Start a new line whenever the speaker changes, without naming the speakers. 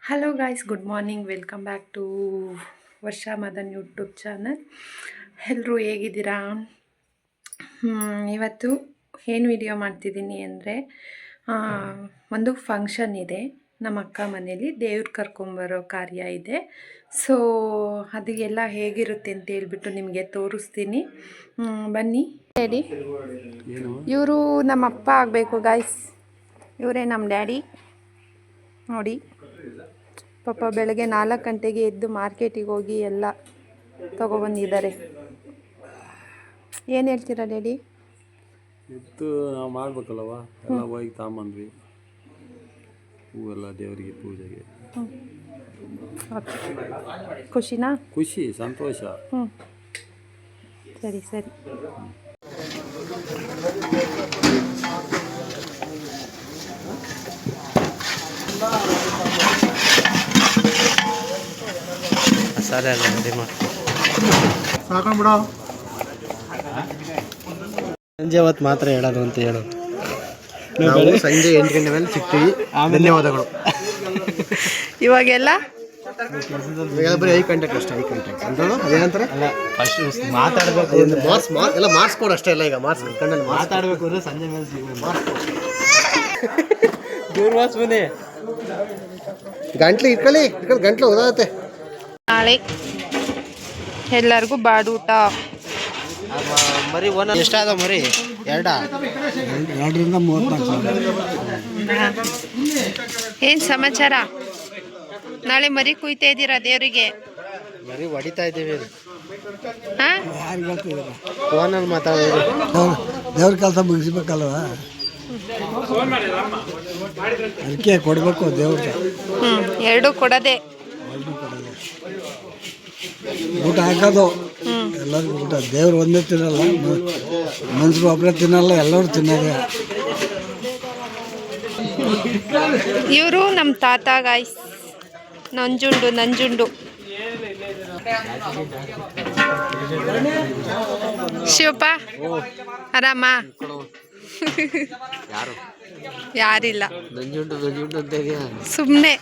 Hello guys, good morning. Welcome back to Varsha Madan YouTube channel. ಎಲ್ಲರೂ ಹೇಗಿದ್ದೀರಾ? ಇವತ್ತು ಏನು ವಿಡಿಯೋ ಮಾಡ್ತಿದ್ದೀನಿ ಅಂದರೆ, ಒಂದು ಫಂಕ್ಷನ್ ಇದೆ ನಮ್ಮ ಅಕ್ಕ ಮನೇಲಿ, ದೇವ್ರು ಕರ್ಕೊಂಬರೋ ಕಾರ್ಯ ಇದೆ. ಸೊ ಅದು ಎಲ್ಲ ಹೇಗಿರುತ್ತೆ ಅಂತ ಹೇಳ್ಬಿಟ್ಟು ನಿಮಗೆ ತೋರಿಸ್ತೀನಿ. ಬನ್ನಿ ಡ್ಯಾಡಿ. ಇವರು ನಮ್ಮ ಅಪ್ಪ ಆಗಬೇಕು ಗಾಯ್ಸ್. ಇವರೇ ನಮ್ಮ ಡ್ಯಾಡಿ ನೋಡಿ. ಪಾಪ ಬೆಳಗ್ಗೆ 4 ಗಂಟೆಗೆ ಎದ್ದು ಮಾರ್ಕೆಟಿಗೆ ಹೋಗಿ ಎಲ್ಲ ತೊಗೊಬಂದಿದ್ದಾರೆ. ಏನು ಹೇಳ್ತೀರಾ ಡ್ಯಾಡಿ?
ಎದ್ದು ನಾವು ಮಾಡ್ಬೇಕಲ್ಲವ, ಎಲ್ಲ ಹೋಗಿ ತಗೊಂಬಂದ್ವಿ ಹೂವೆಲ್ಲ ದೇವರಿಗೆ ಪೂಜೆಗೆ.
ಖುಷಿನಾ?
ಖುಷಿ, ಸಂತೋಷ.
ಸರಿ ಸರಿ.
ಸಾಕೊಂಡ್ಬಿಡೋ. ಸಂಜೆ ಹೊತ್ತು ಮಾತ್ರ ಹೇಳೋದು ಅಂತ ಹೇಳು. ನಾವು ಸಂಜೆ 8 ಗಂಟೆ ಮೇಲೆ ಸಿಗ್ತೀವಿ. ಧನ್ಯವಾದಗಳು.
ಇವಾಗೆಲ್ಲ
ಬರೀ ಐ ಕಾಂಟ್ಯಾಕ್ಟ್ ಅಷ್ಟೇ. ಐ ಕಾಂಟ್ಯಾಕ್ಟ್ ಅಂದ್ರೆ ಅದೇನಂತಾರೆ, ಫಸ್ಟ್ ಮಾತಾಡಬೇಕು, ಎಲ್ಲ ಮಾರ್ಕ್ಸ್ ಕೊಡು ಅಷ್ಟೇ. ಇಲ್ಲ ಈಗ ಮಾರ್ಕ್ಸ್ ಕಣ್ಣಲ್ಲಿ ಮಾತಾಡಬೇಕು ಅಂದರೆ ಸಂಜೆ ಮೇಲೆ ಸಿಗ್ಬೋದು. ದೂರ್ವಾಸ್ ಬನ್ನಿ, ಗಂಟ್ಲು ಇಟ್ಕೊಳ್ಳಿ, ಗಂಟ್ಲು ಓದಾಗುತ್ತೆ.
ನಾಳೆ ಎಲ್ಲರಿಗೂ ಬಾಡೂಟ.
ಮರಿ ಎಷ್ಟಾದ ಮರಿ? 2ರಿಂದ 34.
ಏನು ಸಮಾಚಾರ? ನಾಳೆ ಮರಿ ಕುಯ್ತಾ ಇದ್ದೀರಾ ದೇವರಿಗೆ?
ಮರಿ ಹೊಡಿತಾ ಇದ್ದೀವಿ.
ಹಾಂ,
ಫೋನಲ್ಲಿ ಮಾತಾಡೋದು. ದೇವ್ರ ಕೆಲಸ ಮುಗಿಸ್ಬೇಕಲ್ವ, ಅದಕ್ಕೆ ಕೊಡಬೇಕು ದೇವ್ರಿಗೆ.
ಎರಡು ಕೊಡದೆ
ಊಟ ಹಾಕೋದು ಎಲ್ಲರಿಗೂ. ಊಟ ದೇವ್ರು ಒಂದೇ ತಿನ್ನಲ್ಲ, ಮನುಷ್ಯರು ಒಬ್ಬರೇ ತಿನ್ನಲ್ಲ, ಎಲ್ಲರೂ ತಿನ್ನೋದೇ.
ಇವರು ನಮ್ಮ ತಾತ ಗಾಯ್ಸ್, ನಂಜುಂಡು. ಶಿವಪ್ಪ ಆರಾಮ? ಯಾರಿಲ್ಲ, ಸುಮ್ಮನೆ